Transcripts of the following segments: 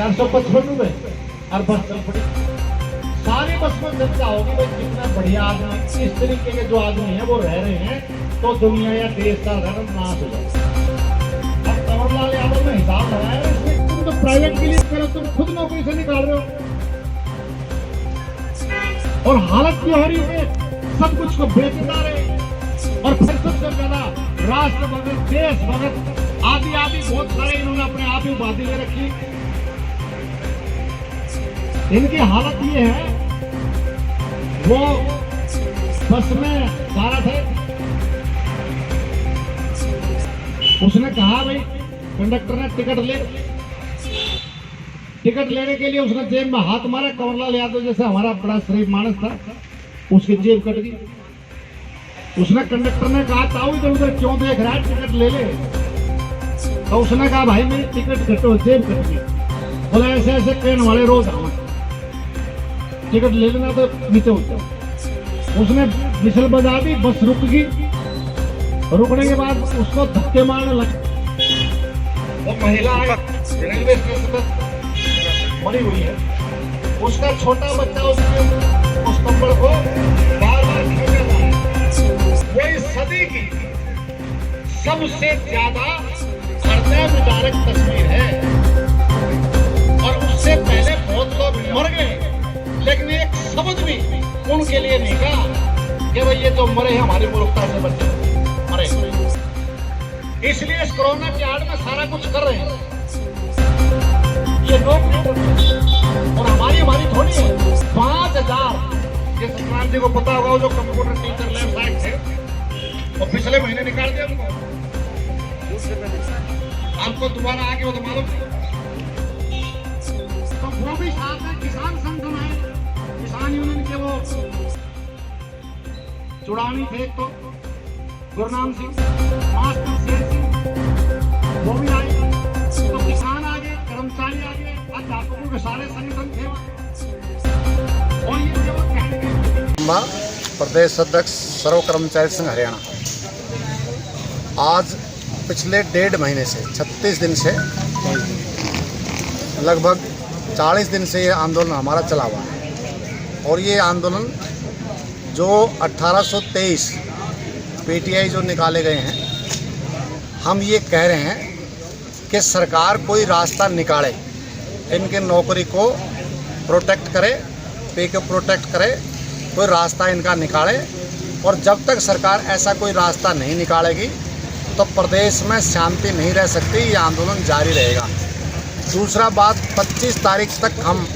455 रुपए और बस चल पड़ी। सारी बस में चर्चा होगी भाई कितना बढ़िया आदमी, इस तरीके के जो आदमी है वो रह रहे हैं तो दुनिया या देश का धर्म नाश हो जाए। अब कंवरलाल यादव ने हिसाब लगाया, इसमें तुम तो प्राइवेट के लिए करो, तुम खुद नौकरी से निकाल रहे हो और हालत की हो रही है सब कुछ को बेचता रहे। और फिर सबसे ज्यादा राष्ट्र भगत, देश भगत आदि आदि बहुत सारे इन्होंने अपने आप ही उपाधि ले रखी। इनकी हालत ये है, वो बस में जा रहा थे, उसने कहा भाई कंडक्टर ने टिकट लेने के लिए उसने जेब में हाथ मारा। कंवरलाल यादव जैसे हमारा बड़ा शरीफ मानस था, उसकी जेब कट गई। उसने कंडक्टर ने कहा ताऊ इधर उधर क्यों देख रहा है, टिकट ले ले। तो उसने कहा भाई मेरी टिकट कटो, जेब कट गई। बोला ऐसे ऐसे ट्रेन वाले रोज आए, टिकट ले लेना तो नीचे उतर। उसने विसल बजा दी, बस रुक गई। रुकने के बाद उसको धक्के मारने लगे। वो महिला रेलवे स्टेशन पर मरी हुई है, उसका छोटा बच्चा उस कंबल को बार बार खींच रहा है। वो इस सदी की सबसे ज्यादा हृदय विदारक तस्वीर है। और उससे पहले बहुत लोग मर गए, लेकिन एक शब्द भी उनके लिए नहीं कहा कि भाई ये तो मरे हमारी मूर्खता से बचे मरे। इसलिए इस कोरोना की आड़ में सारा कुछ कर रहे हैं ये लोग, और हमारी थोड़ी है। 5000 ये संक्रांति को पता होगा, जो कंप्यूटर टीचर लैब साइड थे वो पिछले महीने निकाल दिया उनको। आपको दोबारा आगे वो तो मालूम नहीं। तो वो भी साथ में किसान संगठन है, किसान यूनियन के वो चुड़ानी थे, तो गुरनाम सिंह, मास्टर शेर सिंह, वो भी आए। तो किसान आगे, कर्मचारी आगे, अध्यापकों के सारे संगठन थे। और ये जो कहेंगे प्रदेश अध्यक्ष सर्व कर्मचारी संघ हरियाणा, आज पिछले 1.5 महीने से 36 दिन से लगभग 40 दिन से ये आंदोलन हमारा चला हुआ है। और ये आंदोलन जो 1823 पीटीआई जो निकाले गए हैं, हम ये कह रहे हैं कि सरकार कोई रास्ता निकाले, इनके नौकरी को प्रोटेक्ट करे, पे को प्रोटेक्ट करे, कोई रास्ता इनका निकाले। और जब तक सरकार ऐसा कोई रास्ता नहीं निकालेगी तो प्रदेश में शांति नहीं रह सकती, ये आंदोलन जारी रहेगा। दूसरा बात, 25 तारीख तक हम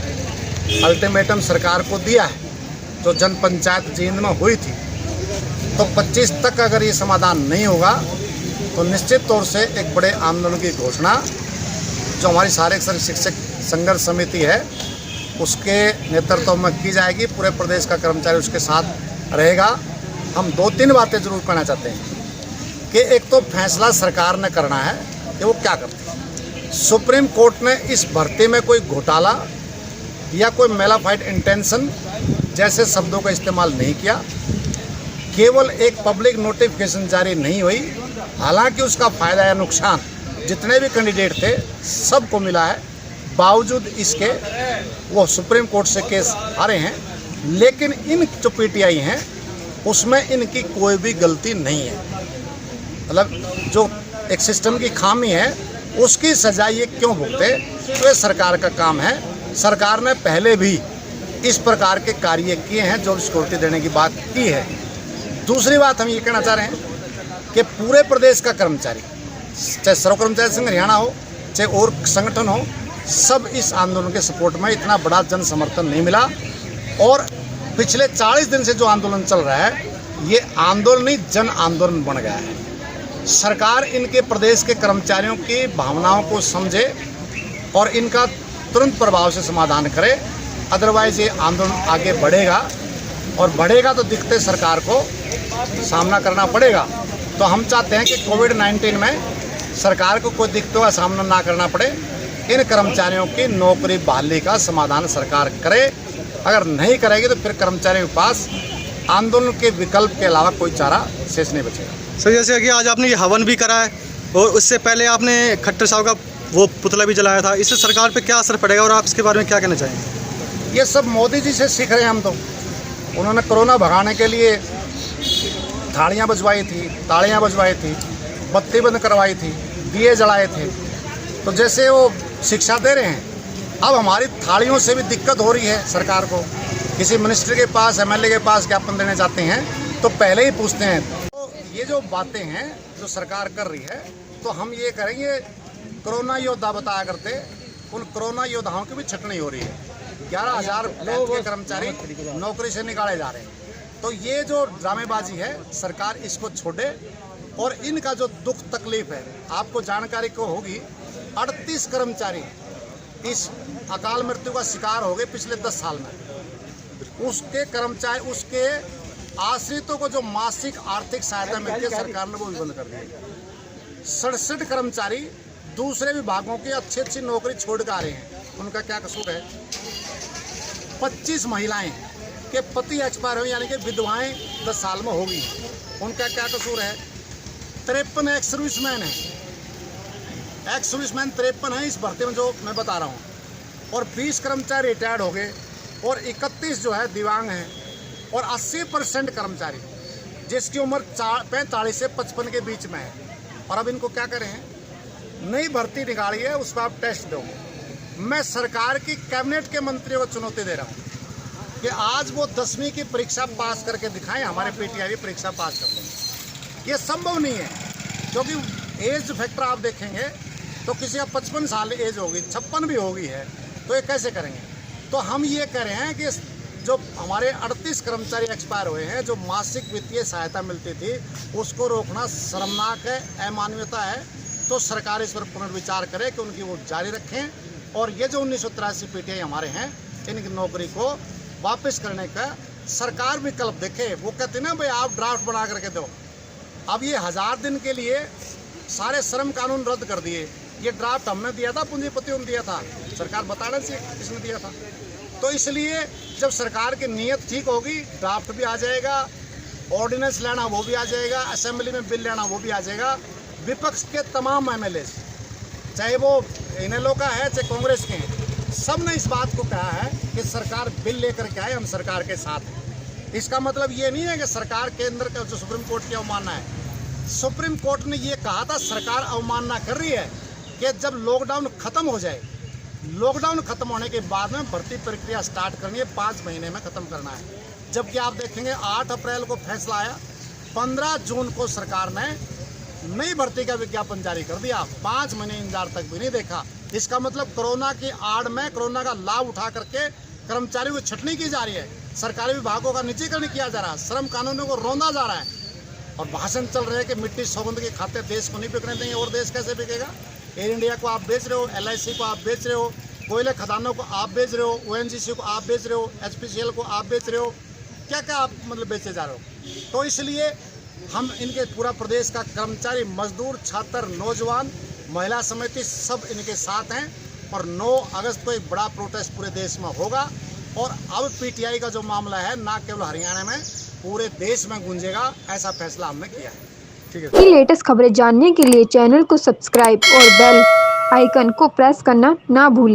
अल्टीमेटम सरकार को दिया है, जो जन पंचायत जींद में हुई थी। तो 25 तक अगर ये समाधान नहीं होगा तो निश्चित तौर से एक बड़े आंदोलन की घोषणा जो हमारी शारीरिक शिक्षक संघर्ष समिति है उसके नेतृत्व में की जाएगी। पूरे प्रदेश का कर्मचारी उसके साथ रहेगा। हम 2-3 बातें जरूर कहना चाहते हैं कि एक तो फैसला सरकार ने करना है कि वो क्या करती है। सुप्रीम कोर्ट ने इस भर्ती में कोई घोटाला या कोई मेलाफाइड इंटेंशन जैसे शब्दों का इस्तेमाल नहीं किया। केवल एक पब्लिक नोटिफिकेशन जारी नहीं हुई, हालांकि उसका फ़ायदा या नुकसान जितने भी कैंडिडेट थे सबको मिला है। बावजूद इसके वो सुप्रीम कोर्ट से केस हारे हैं, लेकिन इन जो पीटीआई हैं उसमें इनकी कोई भी गलती नहीं है। मतलब जो एक सिस्टम की खामी है उसकी सजा ये क्यों भुगते, तो ये सरकार का काम है। सरकार ने पहले भी इस प्रकार के कार्य किए हैं जो सिक्योरिटी देने की बात की है। दूसरी बात हम ये कहना चाह रहे हैं कि पूरे प्रदेश का कर्मचारी, चाहे सर्व कर्मचारी संघ हरियाणा हो चाहे और संगठन हो, सब इस आंदोलन के सपोर्ट में। इतना बड़ा जन समर्थन नहीं मिला। और पिछले 40 दिन से जो आंदोलन चल रहा है ये आंदोलन ही जन आंदोलन बन गया है। सरकार इनके प्रदेश के कर्मचारियों की भावनाओं को समझे और इनका तुरंत प्रभाव से समाधान करे, अदरवाइज ये आंदोलन आगे बढ़ेगा और बढ़ेगा तो दिक्कतें सरकार को सामना करना पड़ेगा। तो हम चाहते हैं कि कोविड-19 में सरकार को कोई दिक्कतों का सामना ना करना पड़े। इन कर्मचारियों की नौकरी बहाली का समाधान सरकार करे। अगर नहीं करेगी तो फिर कर्मचारियों के पास आंदोलन के विकल्प के अलावा कोई चारा शेष नहीं बचेगा। सर, जैसे कि आज आपने ये हवन भी करा है और उससे पहले आपने खट्टर साहब का वो पुतला भी जलाया था, इससे सरकार पे क्या असर पड़ेगा और आप इसके बारे में क्या कहना चाहेंगे? ये सब मोदी जी से सीख रहे हैं हम तो। उन्होंने कोरोना भगाने के लिए थालियां बजवाई थी, तालियां बजवाई थी, बत्ती बंद करवाई थी, दिए जलाए थे। तो जैसे वो शिक्षा दे रहे हैं, अब हमारी थालियों से भी दिक्कत हो रही है सरकार को। किसी मिनिस्टर के पास, एमएलए के पास ज्ञापन देने जाते हैं तो पहले ही पूछते हैं। तो ये जो बातें हैं जो सरकार कर रही है, तो हम ये करेंगे, कोरोना योद्धा बताया करते, उन कोरोना योद्धाओं की भी छटनी हो रही है। 11,000 बैंक के कर्मचारी नौकरी से निकाले जा रहे हैं। तो ये जो ड्रामेबाजी है, सरकार इसको छोड़े। और इनका जो दुख तकलीफ है, आपको जानकारी को होगी, 38 कर्मचारी इस अकाल मृत्यु का शिकार हो गए पिछले 10 साल में। उसके कर्मचारी, उसके आश्रितों को जो मासिक आर्थिक सहायता मिलती है, सरकार ने वो भी बंद कर दी। 67 कर्मचारी दूसरे विभागों की अच्छी अच्छी नौकरी छोड़ कर आ रहे हैं, उनका क्या कसूर है? 25 महिलाएं के पति एक्सपायर हुए, यानी कि विधवाएं 10 साल में होगी, उनका क्या कसूर है? 53 एक्स सर्विसमैन है, एक्स सर्विसमैन 53 है इस भर्ती में जो मैं बता रहा हूँ। और 20 कर्मचारी रिटायर्ड हो गए और 31 जो है दिव्यांग हैं। और 80% कर्मचारी जिसकी उम्र 45 से 55 के बीच में है। और अब इनको क्या करें? नई भर्ती निकाली है, उस पर आप टेस्ट दो। मैं सरकार की कैबिनेट के मंत्रियों को चुनौती दे रहा हूँ कि आज वो 10वीं की परीक्षा पास करके दिखाएं, हमारे पीटीआई भी परीक्षा पास कर लेंगे। ये संभव नहीं है, क्योंकि एज फैक्टर आप देखेंगे तो किसी का 55 साल एज होगी, 56 भी होगी है, तो ये कैसे करेंगे? तो हम ये कह रहे हैं कि जो हमारे 38 कर्मचारी एक्सपायर हुए हैं, जो मासिक वित्तीय सहायता मिलती थी, उसको रोकना शर्मनाक है, अमानवीयता है। तो सरकार इस पर पुनर्विचार करे कि उनकी वो जारी रखें। और ये जो 1983 पीटीआई हमारे हैं, इनकी नौकरी को वापस करने का सरकार विकल्प देखे। वो कहते ना भाई आप ड्राफ्ट बना करके दो। अब ये 1000 दिन के लिए सारे श्रम कानून रद्द कर दिए। ये ड्राफ्ट हमने दिया था, पूंजीपतियों ने दिया था, सरकार बताना चाहिए किसने दिया था। तो इसलिए जब सरकार की नीयत ठीक होगी, ड्राफ्ट भी आ जाएगा, ऑर्डिनेंस लेना वो भी आ जाएगा, असेंबली में बिल लेना वो भी आ जाएगा। विपक्ष के तमाम एमएलए, चाहे वो इनेलो का है चाहे कांग्रेस के हैं, सब ने इस बात को कहा है कि सरकार बिल लेकर के आए, हम सरकार के साथ हैं। इसका मतलब ये नहीं है कि सरकार केंद्र का जो सुप्रीम कोर्ट की अवमानना है। सुप्रीम कोर्ट ने ये कहा था सरकार अवमानना कर रही है कि जब लॉकडाउन खत्म हो जाए, लॉकडाउन खत्म होने के बाद में भर्ती प्रक्रिया स्टार्ट करनी है, 5 महीने में खत्म करना है। जबकि आप देखेंगे 8 अप्रैल को फैसला आया, 15 जून को सरकार ने नई भर्ती का विज्ञापन जारी कर दिया। 5 महीने इंतजार तक भी नहीं देखा। इसका मतलब कोरोना की आड़ में, कोरोना का लाभ उठा करके कर्मचारियों की छटनी की जा रही है, सरकारी विभागों का निजीकरण किया जा रहा है, श्रम कानूनों को रौंदा जा रहा है। और भाषण चल रहे हैं कि मिट्टी सौगंध के खाते देश को नहीं बिकने देंगे। और देश कैसे बिकेगा? एयर इंडिया को आप बेच रहे हो, LIC को आप बेच रहे हो, कोयले खदानों को आप बेच रहे हो, ONGC को आप बेच रहे हो, HPCL को आप बेच रहे हो, क्या क्या आप मतलब बेचे जा रहे हो। तो इसलिए हम इनके पूरा प्रदेश का कर्मचारी, मजदूर, छात्र, नौजवान, महिला समिति सब इनके साथ हैं। और 9 अगस्त को एक बड़ा प्रोटेस्ट पूरे देश में होगा। और अब पीटीआई का जो मामला है, ना केवल हरियाणा में, पूरे देश में गूंजेगा। ऐसा फैसला हमने किया है। ठीक है। की लेटेस्ट खबरें जानने के लिए चैनल को सब्सक्राइब और बेल आइकन को प्रेस करना ना भूलें।